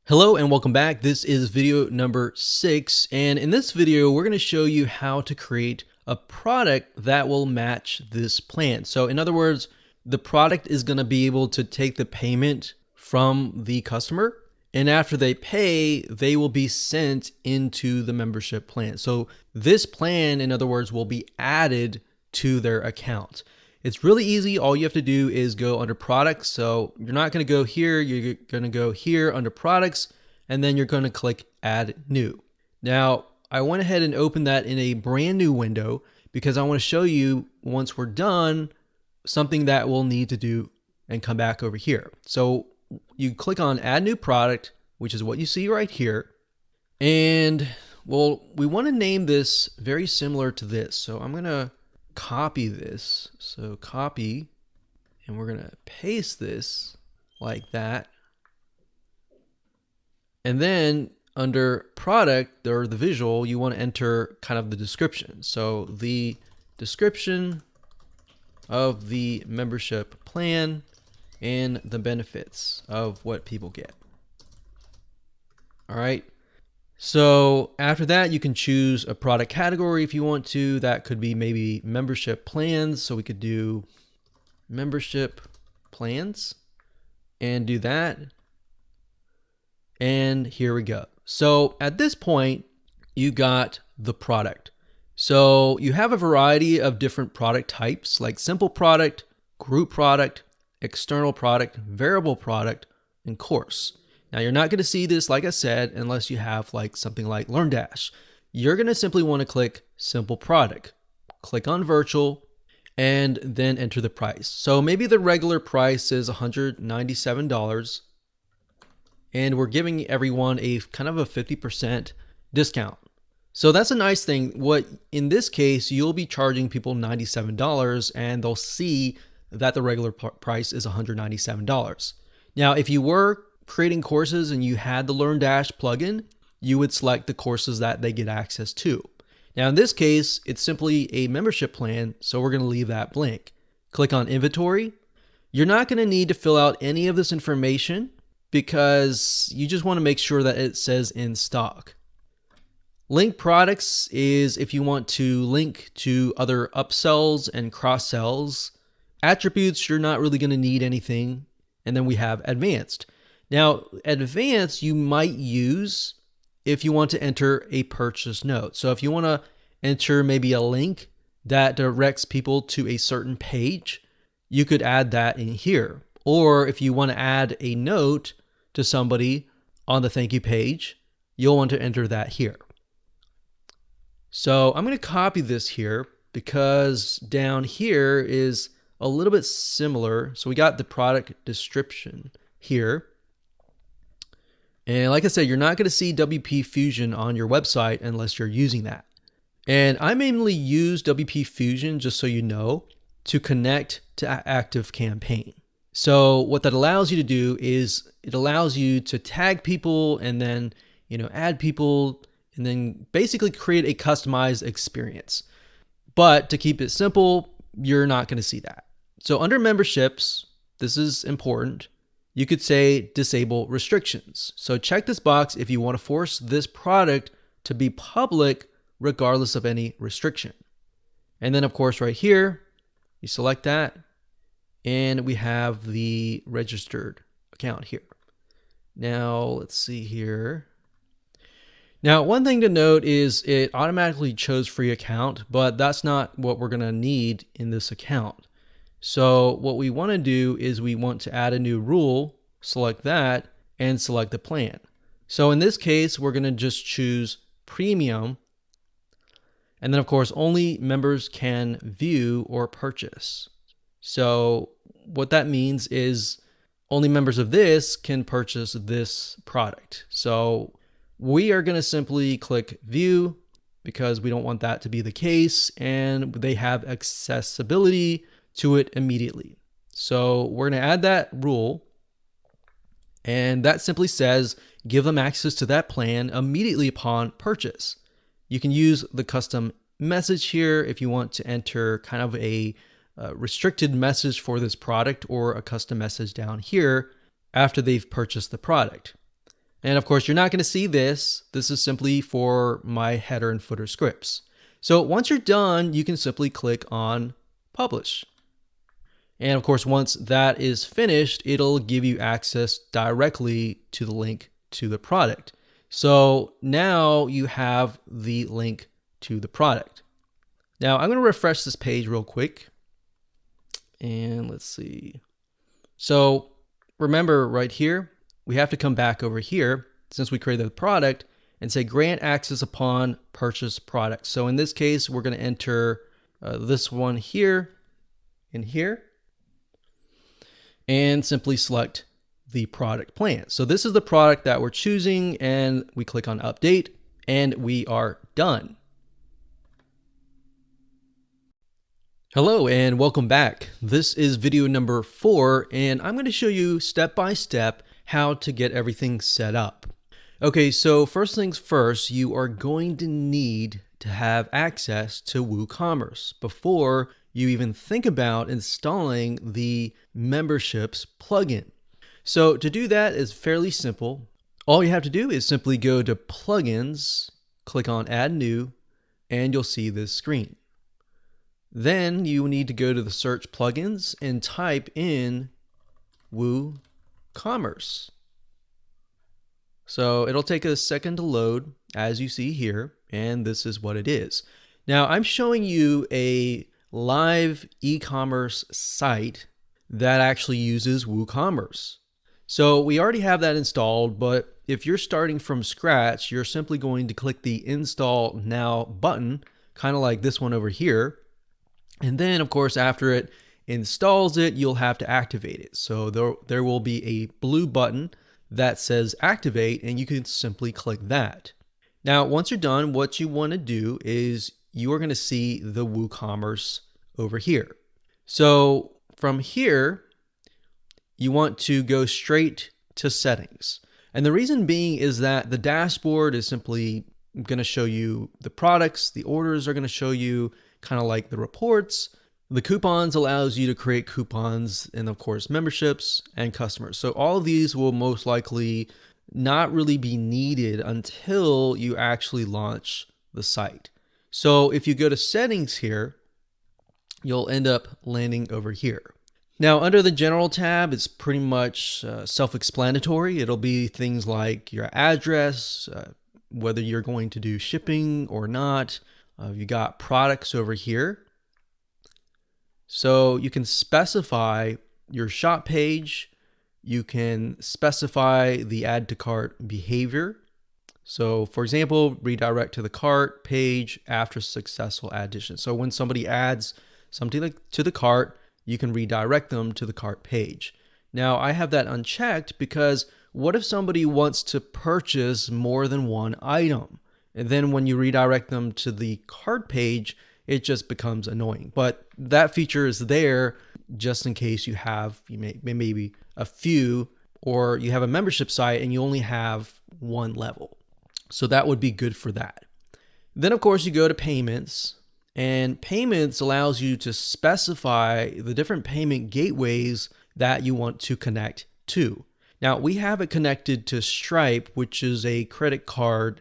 Hello and welcome back. This is video number 6, and in this video we're going to show you how to create a product that will match this plan. So in other words, the product is going to be able to take the payment from the customer, and after they pay, they will be sent into the membership plan. So this plan, in other words, will be added to their account. It's really easy. All you have to do is go under products. So you're not going to go here. You're going to go here under products, and then you're going to click add new. Now, I went ahead and opened that in a brand new window because I want to show you, once we're done, something that we'll need to do and come back over here. So you click on add new product, which is what you see right here. And well, we want to name this very similar to this. So I'm going to copy this. So copy, and we're going to paste this like that. And then under product or the visual, you want to enter kind of the description. So the description of the membership plan and the benefits of what people get. All right. So after that, you can choose a product category if you want to. That could be maybe membership plans. So we could do membership plans and do that. And here we go. So at this point, you got the product. So you have a variety of different product types like simple product, group product, external product, variable product, and course. Now you're not going to see this, like I said, unless you have like something like LearnDash. You're going to simply want to click simple product, click on virtual, and then enter the price. So maybe the regular price is $197, and we're giving everyone a kind of a 50% discount. So that's a nice thing. What in this case, you'll be charging people $97, and they'll see that the regular price is $197. Now, if you were creating courses and you had the LearnDash plugin, you would select the courses that they get access to. Now in this case, it's simply a membership plan, so we're going to leave that blank. Click on inventory. You're not going to need to fill out any of this information because you just want to make sure that it says in stock. Link products is if you want to link to other upsells and cross-sells. Attributes, you're not really going to need anything. And then we have advanced. Now, advanced you might use if you want to enter a purchase note. So if you want to enter maybe a link that directs people to a certain page, you could add that in here. Or if you want to add a note to somebody on the thank you page, you'll want to enter that here. So I'm going to copy this here because down here is a little bit similar. So we got the product description here. And like I said, you're not going to see WP Fusion on your website unless you're using that. And I mainly use WP Fusion, just so you know, to connect to ActiveCampaign. So what that allows you to do is it allows you to tag people and then, add people and then basically create a customized experience. But to keep it simple, you're not going to see that. So under memberships, this is important. You could say disable restrictions. So check this box if you want to force this product to be public regardless of any restriction. And then of course right here, you select that and we have the registered account here. Now let's see here. Now one thing to note is it automatically chose free account, but that's not what we're going to need in this account. So what we want to do is we want to add a new rule, select that, and select the plan. So in this case, we're going to just choose premium. And then of course, only members can view or purchase. So what that means is only members of this can purchase this product. So we are going to simply click view because we don't want that to be the case, and they have accessibility to it immediately. So we're going to add that rule, and that simply says give them access to that plan immediately upon purchase. You can use the custom message here if you want to enter kind of a restricted message for this product, or a custom message down here after they've purchased the product. And of course, you're not going to see this. This is simply for my header and footer scripts. So once you're done, you can simply click on publish. And of course, once that is finished, it'll give you access directly to the link to the product. So now you have the link to the product. Now I'm going to refresh this page real quick. And let's see. So remember right here, we have to come back over here since we created the product and say grant access upon purchase product. So in this case, we're going to enter this one here and here and simply select the product plan. So this is the product that we're choosing, and we click on update and we are done. Hello and welcome back. This is video number 4, and I'm going to show you step by step how to get everything set up. Okay, so first things first, you are going to need to have access to WooCommerce before you even think about installing the memberships plugin. So to do that is fairly simple. All you have to do is simply go to plugins, click on add new, and you'll see this screen. Then you need to go to the search plugins and type in WooCommerce. So it'll take a second to load, as you see here, and this is what it is. Now I'm showing you a live e-commerce site that actually uses WooCommerce. So we already have that installed, but if you're starting from scratch, you're simply going to click the Install Now button, kind of like this one over here. And then, of course, after it installs it, you'll have to activate it. So there will be a blue button that says activate, and you can simply click that. Now, once you're done, what you want to do is you are going to see the WooCommerce over here. So from here, you want to go straight to settings. And the reason being is that the dashboard is simply going to show you the products, the orders are going to show you kind of like the reports. The coupons allows you to create coupons, and of course memberships and customers. So all of these will most likely not really be needed until you actually launch the site. So if you go to settings here, you'll end up landing over here. Now under the general tab, it's pretty much self-explanatory. It'll be things like your address, whether you're going to do shipping or not. You got products over here. So you can specify your shop page. You can specify the add to cart behavior. So for example, redirect to the cart page after successful addition. So when somebody adds something to the cart, you can redirect them to the cart page. Now I have that unchecked because what if somebody wants to purchase more than one item? And then when you redirect them to the cart page, it just becomes annoying. But that feature is there just in case you have maybe a few, or you have a membership site and you only have one level. So that would be good for that. Then of course you go to payments, and payments allows you to specify the different payment gateways that you want to connect to. Now we have it connected to Stripe, which is a credit card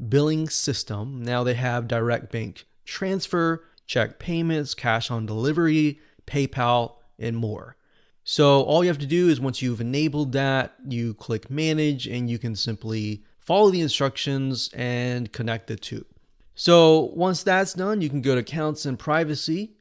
billing system. Now they have direct bank transfer, check payments, cash on delivery, PayPal, and more. So all you have to do is once you've enabled that, you click manage and you can simply follow the instructions and connect the two. So once that's done, you can go to accounts and privacy.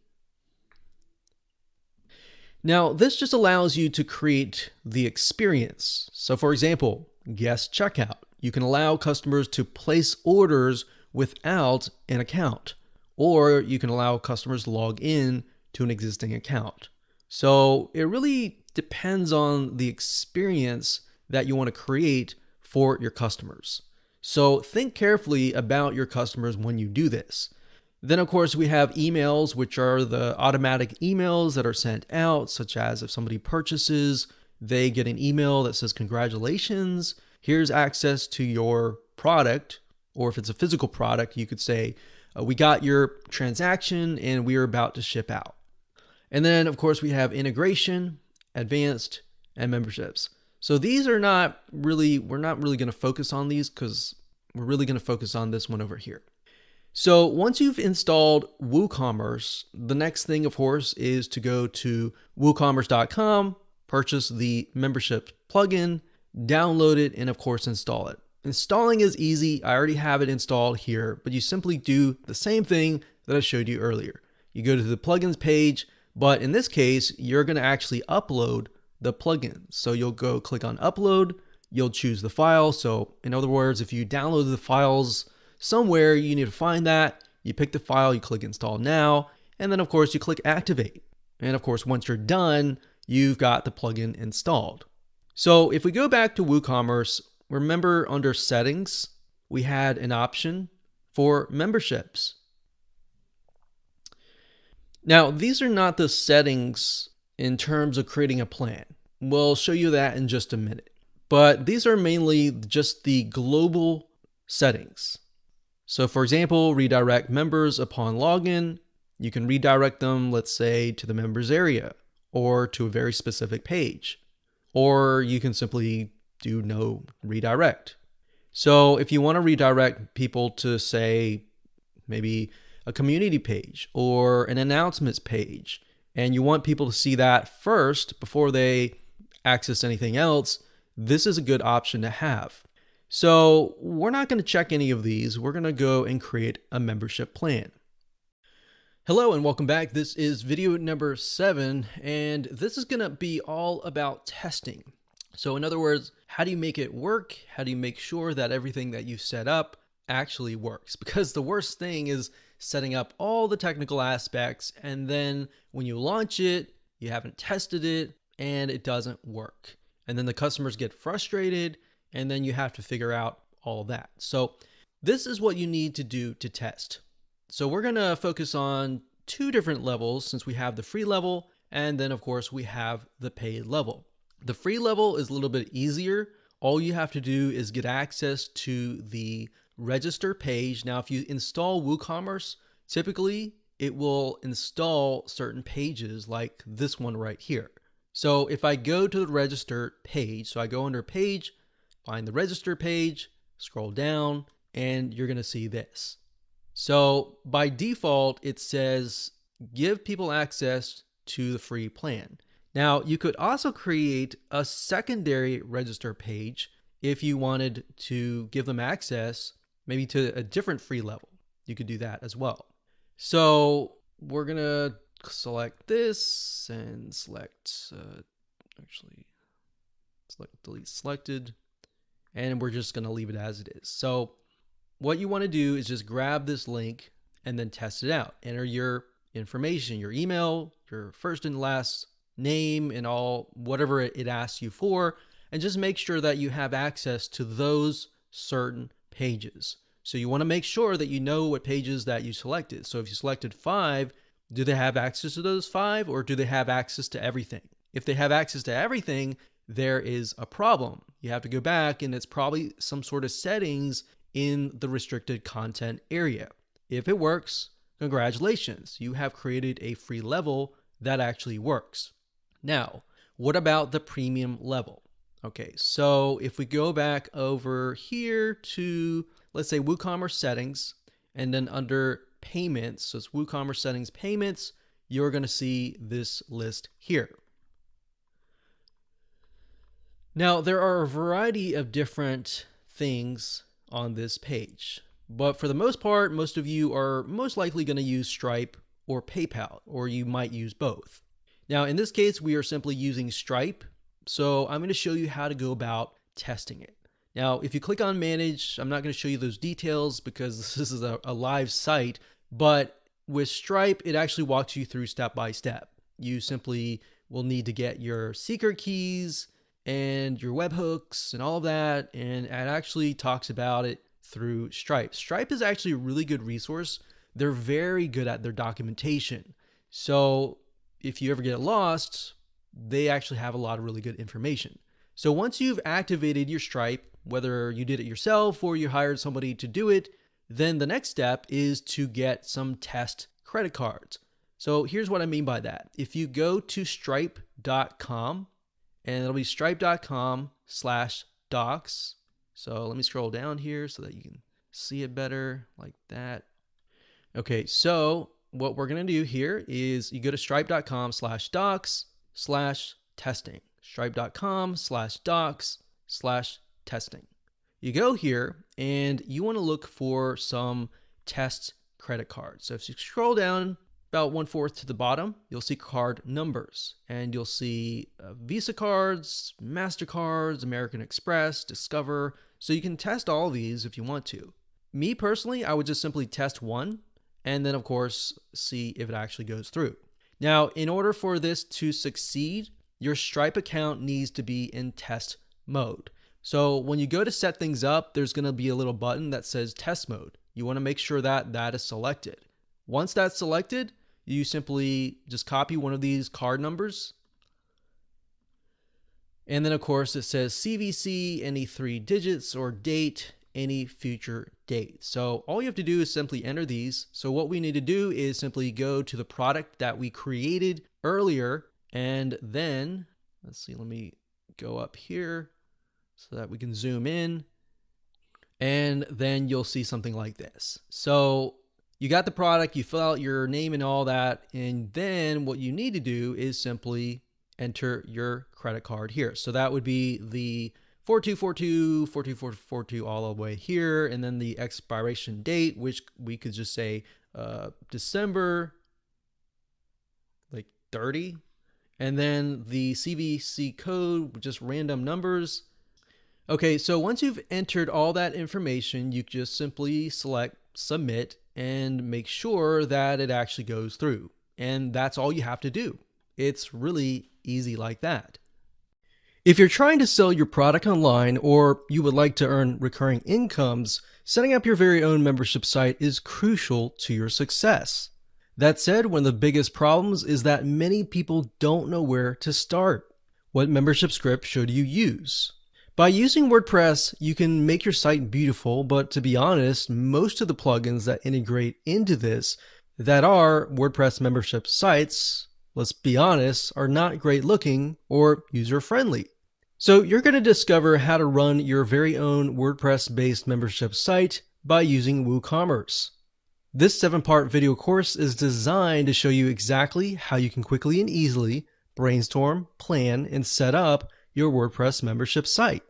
Now this just allows you to create the experience. So for example, guest checkout. You can allow customers to place orders without an account, or you can allow customers to log in to an existing account. So it really depends on the experience that you want to create for your customers. So think carefully about your customers when you do this. Then of course we have emails, which are the automatic emails that are sent out, such as if somebody purchases, they get an email that says congratulations, here's access to your product. Or if it's a physical product, you could say, we got your transaction and we are about to ship out. And then of course we have integration, advanced, and memberships. So we're not really going to focus on these because we're really going to focus on this one over here. So once you've installed WooCommerce, the next thing, of course, is to go to woocommerce.com, purchase the membership plugin, download it, and of course, install it. Installing is easy. I already have it installed here, but you simply do the same thing that I showed you earlier. You go to the plugins page, but in this case, you're going to actually upload the plugin. So you'll go click on upload, you'll choose the file. So in other words, if you download the files somewhere, you need to find that. You pick the file, you click install now, and then of course you click activate. And of course, once you're done, you've got the plugin installed. So if we go back to WooCommerce, remember under settings, we had an option for memberships. Now, these are not the settings in terms of creating a plan. We'll show you that in just a minute. But these are mainly just the global settings. So for example, redirect members upon login. You can redirect them, let's say, to the members area or to a very specific page. Or you can simply do no redirect. So if you want to redirect people to, say, maybe a community page or an announcements page, and you want people to see that first before they access anything else, this is a good option to have. So we're not going to check any of these. We're going to go and create a membership plan. Hello and welcome back. This is video number 7, and this is going to be all about testing. So in other words, how do you make it work? How do you make sure that everything that you set up actually works? Because the worst thing is setting up all the technical aspects, and then when you launch it, you haven't tested it and it doesn't work. And then the customers get frustrated, and then you have to figure out all that. So this is what you need to do to test. So we're going to focus on 2 different levels, since we have the free level, and then of course we have the paid level. The free level is a little bit easier. All you have to do is get access to the register page. Now, if you install WooCommerce, typically it will install certain pages like this one right here. So if I go to the register page, so I go under page, find the register page, scroll down, and you're going to see this. So by default, it says give people access to the free plan. Now, you could also create a secondary register page if you wanted to give them access maybe to a different free level. You could do that as well. So we're going to select this and select, select delete selected, and we're just going to leave it as it is. So what you want to do is just grab this link and then test it out. Enter your information, your email, your first and last name, and all whatever it asks you for, and just make sure that you have access to those certain pages. So you want to make sure that you know what pages that you selected. So if you selected 5, do they have access to those 5, or do they have access to everything? If they have access to everything, there is a problem. You have to go back, and it's probably some sort of settings in the restricted content area. If it works, congratulations, you have created a free level that actually works. Now, what about the premium level? Okay, so if we go back over here to, let's say, WooCommerce settings, and then under payments, so it's WooCommerce settings payments, you're going to see this list here. Now, there are a variety of different things on this page, but for the most part, most of you are most likely going to use Stripe or PayPal, or you might use both. Now, in this case, we are simply using Stripe, so I'm going to show you how to go about testing it. Now, if you click on manage, I'm not going to show you those details because this is a live site, but with Stripe, it actually walks you through step by step. You simply will need to get your secret keys and your webhooks and all of that, and it actually talks about it through Stripe. Stripe is actually a really good resource. They're very good at their documentation. So if you ever get lost, they actually have a lot of really good information. So once you've activated your Stripe, whether you did it yourself or you hired somebody to do it, then the next step is to get some test credit cards. So here's what I mean by that. If you go to stripe.com and it'll be stripe.com/docs. So let me scroll down here so that you can see it better like that. Okay, so what we're going to do here is you go to stripe.com/docs/testing. Stripe.com/docs/testing. You go here and you want to look for some test credit cards. So if you scroll down about 1/4 to the bottom, you'll see card numbers, and you'll see Visa cards, MasterCards, American Express, Discover. So you can test all of these if you want to. Me personally, I would just simply test one, and then of course see if it actually goes through. Now, in order for this to succeed, your Stripe account needs to be in test mode. So when you go to set things up, there's going to be a little button that says test mode. You want to make sure that that is selected. Once that's selected, you simply just copy one of these card numbers. And then of course it says CVC, any 3 digits, or date, any future date. So all you have to do is simply enter these. So what we need to do is simply go to the product that we created earlier, and then let's see, let me go up here so that we can zoom in, and then you'll see something like this. So you got the product, you fill out your name and all that, and then what you need to do is simply enter your credit card here. So that would be the 4242, 4242 all the way here, and then the expiration date, which we could just say December 30, and then the CVC code, just random numbers. Okay, so once you've entered all that information, you just simply select submit and make sure that it actually goes through. And that's all you have to do. It's really easy like that. If you're trying to sell your product online, or you would like to earn recurring incomes, setting up your very own membership site is crucial to your success. That said, one of the biggest problems is that many people don't know where to start. What membership script should you use? By using WordPress, you can make your site beautiful, but to be honest, most of the plugins that integrate into this that are WordPress membership sites, let's be honest, are not great looking or user friendly. So you're going to discover how to run your very own WordPress-based membership site by using WooCommerce. This 7-part video course is designed to show you exactly how you can quickly and easily brainstorm, plan, and set up your WordPress membership site.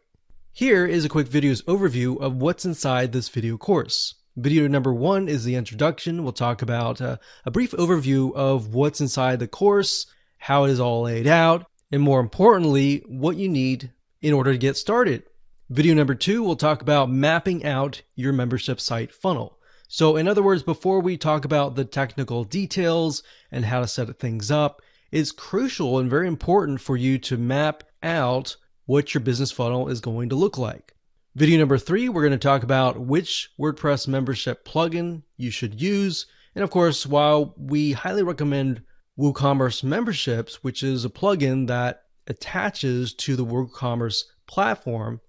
Here is a quick video's overview of what's inside this video course. Video number 1 is the introduction. We'll talk about a brief overview of what's inside the course, how it is all laid out, and more importantly, what you need in order to get started. Video number 2, we'll talk about mapping out your membership site funnel. So in other words, before we talk about the technical details and how to set things up, it's crucial and very important for you to map out what your business funnel is going to look like. Video number 3, we're going to talk about which WordPress membership plugin you should use. And of course, while we highly recommend WooCommerce memberships, which is a plugin that attaches to the WooCommerce platform,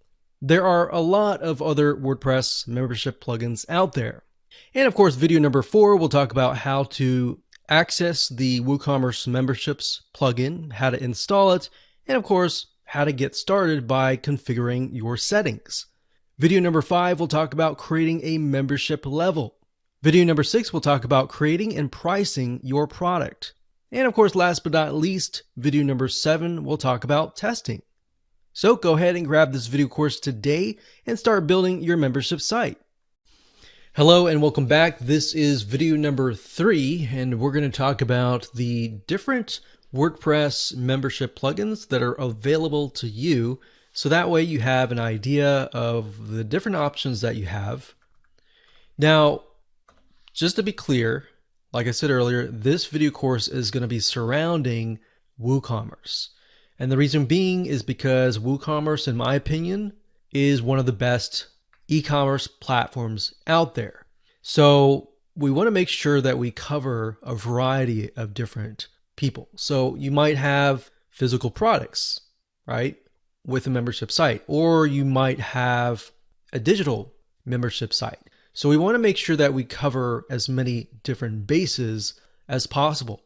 there are a lot of other WordPress membership plugins out there. And of course, video number 4, we'll talk about how to access the WooCommerce memberships plugin, how to install it, and of course, how to get started by configuring your settings. Video number 5, we'll talk about creating a membership level. Video number 6, we'll talk about creating and pricing your product. And of course, last but not least, video number 7, we'll talk about testing. So go ahead and grab this video course today and start building your membership site. Hello and welcome back. This is video number 3, and we're going to talk about the different WordPress membership plugins that are available to you. So that way you have an idea of the different options that you have. Now, just to be clear, like I said earlier, this video course is going to be surrounding WooCommerce. And the reason being is because WooCommerce, in my opinion, is one of the best e-commerce platforms out there. So we want to make sure that we cover a variety of different people. So you might have physical products, right, with a membership site, or you might have a digital membership site. So we want to make sure that we cover as many different bases as possible.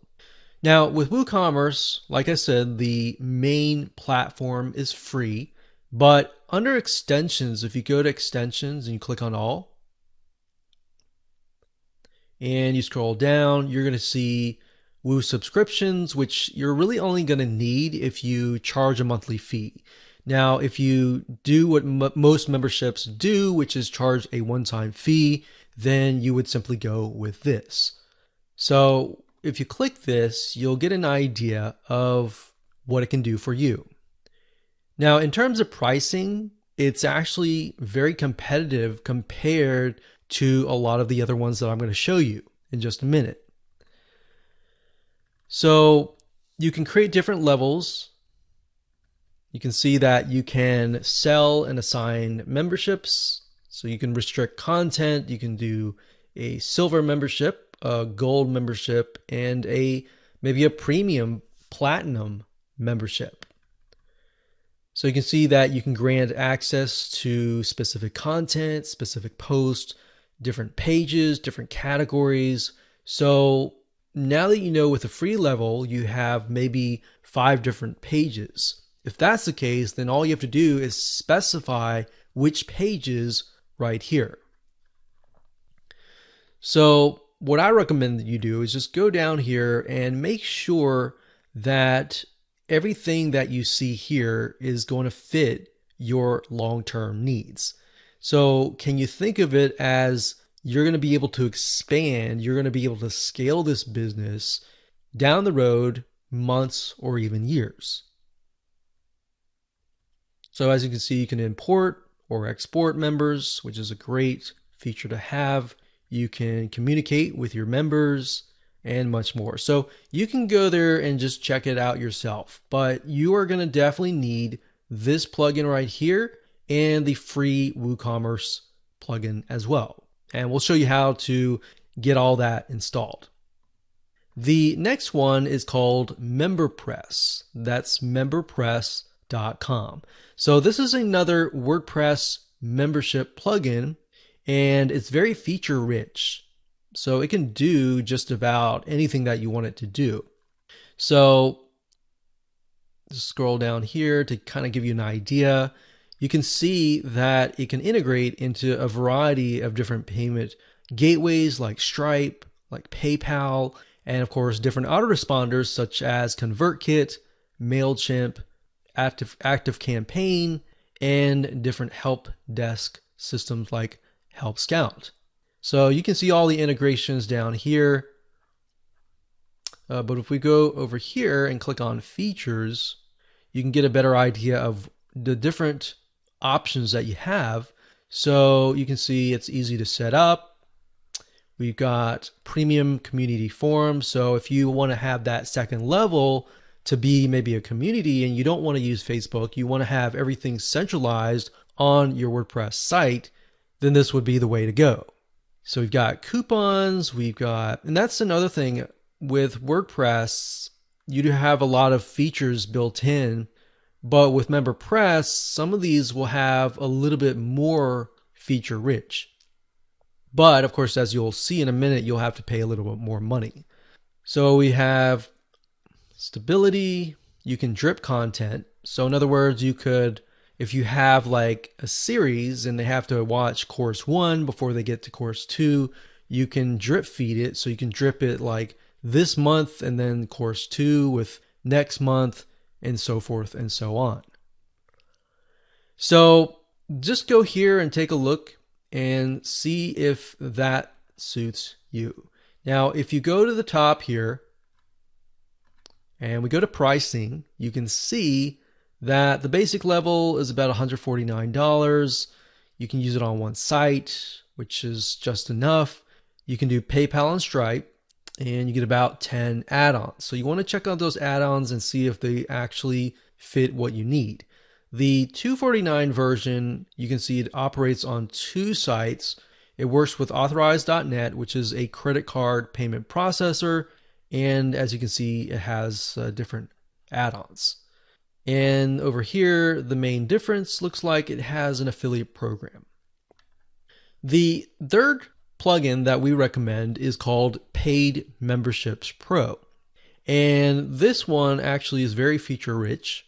Now, with WooCommerce, like I said, the main platform is free, but under extensions, if you go to extensions and you click on all and you scroll down, you're going to see Woo subscriptions, which you're really only going to need if you charge a monthly fee. Now, if you do what most memberships do, which is charge a one-time fee, then you would simply go with this. So if you click this, you'll get an idea of what it can do for you. Now, in terms of pricing, it's actually very competitive compared to a lot of the other ones that I'm going to show you in just a minute. So you can create different levels. You can see that you can sell and assign memberships. So you can restrict content. You can do a silver membership, a gold membership, and maybe a premium platinum membership. So you can see that you can grant access to specific content, specific posts, different pages, different categories. So now that you know with the free level, you have maybe 5 different pages. If that's the case, then all you have to do is specify which pages right here. So what I recommend that you do is just go down here and make sure that everything that you see here is going to fit your long-term needs. So can you think of it as you're going to be able to expand, you're going to be able to scale this business down the road, months or even years. So as you can see, you can import or export members, which is a great feature to have. You can communicate with your members and much more. So you can go there and just check it out yourself, but you are going to definitely need this plugin right here and the free WooCommerce plugin as well. And we'll show you how to get all that installed. The next one is called MemberPress. That's memberpress.com. So this is another WordPress membership plugin, and it's very feature rich. So it can do just about anything that you want it to do. So just scroll down here to kind of give you an idea. You can see that it can integrate into a variety of different payment gateways like Stripe, like PayPal, and of course different autoresponders such as ConvertKit, MailChimp, ActiveCampaign, and different help desk systems like Help Scout. So you can see all the integrations down here. But if we go over here and click on features, you can get a better idea of the different options that you have. So you can see it's easy to set up. We've got premium community forums. So if you want to have that second level to be maybe a community and you don't want to use Facebook, you want to have everything centralized on your WordPress site, then this would be the way to go. So we've got coupons, and that's another thing with WordPress, you do have a lot of features built in, but with MemberPress, some of these will have a little bit more feature rich. But of course, as you'll see in a minute, you'll have to pay a little bit more money. So we have stability, you can drip content. So in other words, you could, if you have like a series and they have to watch course 1 before they get to course 2, you can drip feed it. So you can drip it like this month and then course 2 with next month and so forth and so on. So just go here and take a look and see if that suits you. Now, if you go to the top here and we go to pricing, you can see that the basic level is about $149. You can use it on one site, which is just enough. You can do PayPal and Stripe, and you get about 10 add-ons. So you want to check out those add-ons and see if they actually fit what you need. The $249 version, you can see it operates on 2 sites. It works with authorize.net, which is a credit card payment processor. And as you can see, it has different add-ons. And over here, the main difference looks like it has an affiliate program. The third plugin that we recommend is called Paid Memberships Pro. And this one actually is very feature rich.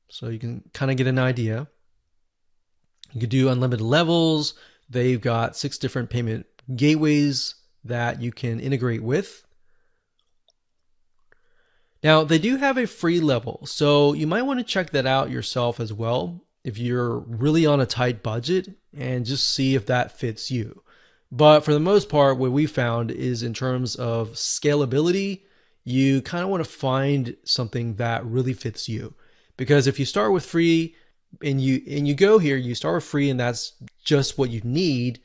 So you can kind of get an idea. You could do unlimited levels. They've got 6 different payment gateways that you can integrate with. Now, they do have a free level, so you might want to check that out yourself as well if you're really on a tight budget, and just see if that fits you. But for the most part, what we found is in terms of scalability, you kind of want to find something that really fits you. Because if you start with free and you go here, you start with free and that's just what you need,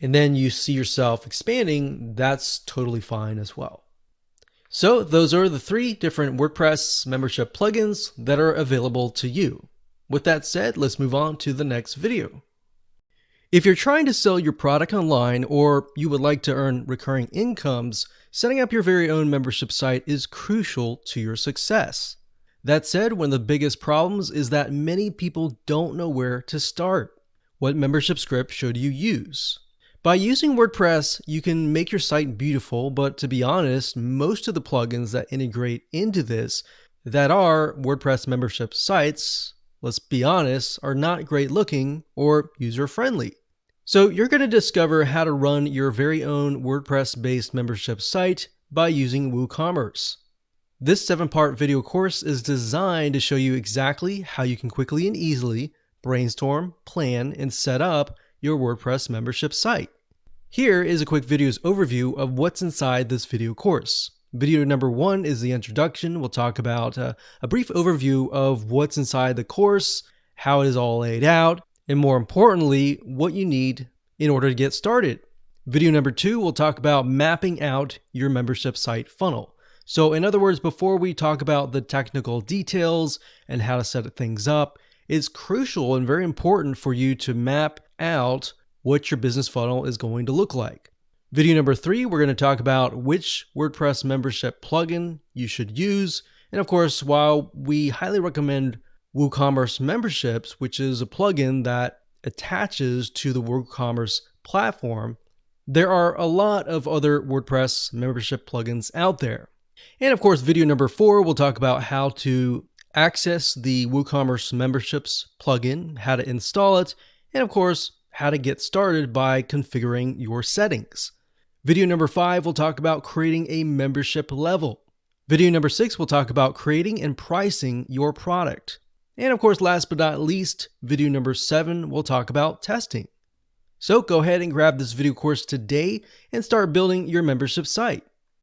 and then you see yourself expanding, that's totally fine as well. So those are the 3 different WordPress membership plugins that are available to you. With that said, let's move on to the next video. If you're trying to sell your product online, or you would like to earn recurring incomes, setting up your very own membership site is crucial to your success. That said, one of the biggest problems is that many people don't know where to start. What membership script should you use? By using WordPress, you can make your site beautiful, but to be honest, most of the plugins that integrate into this that are WordPress membership sites, let's be honest, are not great looking or user friendly. So you're going to discover how to run your very own WordPress-based membership site by using WooCommerce. This 7-part video course is designed to show you exactly how you can quickly and easily brainstorm, plan, and set up your WordPress membership site. Here is a quick video's overview of what's inside this video course. Video number 1 is the introduction. We'll talk about a brief overview of what's inside the course, how it is all laid out, and more importantly, what you need in order to get started. Video number 2, we'll talk about mapping out your membership site funnel. So in other words, before we talk about the technical details and how to set things up, it's crucial and very important for you to map out what your business funnel is going to look like. Video number 3, we're going to talk about which WordPress membership plugin you should use. And of course, while we highly recommend WooCommerce memberships, which is a plugin that attaches to the WooCommerce platform, there are a lot of other WordPress membership plugins out there. And of course, video number 4, we'll talk about how to access the WooCommerce memberships plugin, how to install it, and of course, how to get started by configuring your settings. Video number 5, we'll talk about creating a membership level. Video number 6, we'll talk about creating and pricing your product. And of course, last but not least, video number 7, we'll talk about testing. So go ahead and grab this video course today and start building your membership site.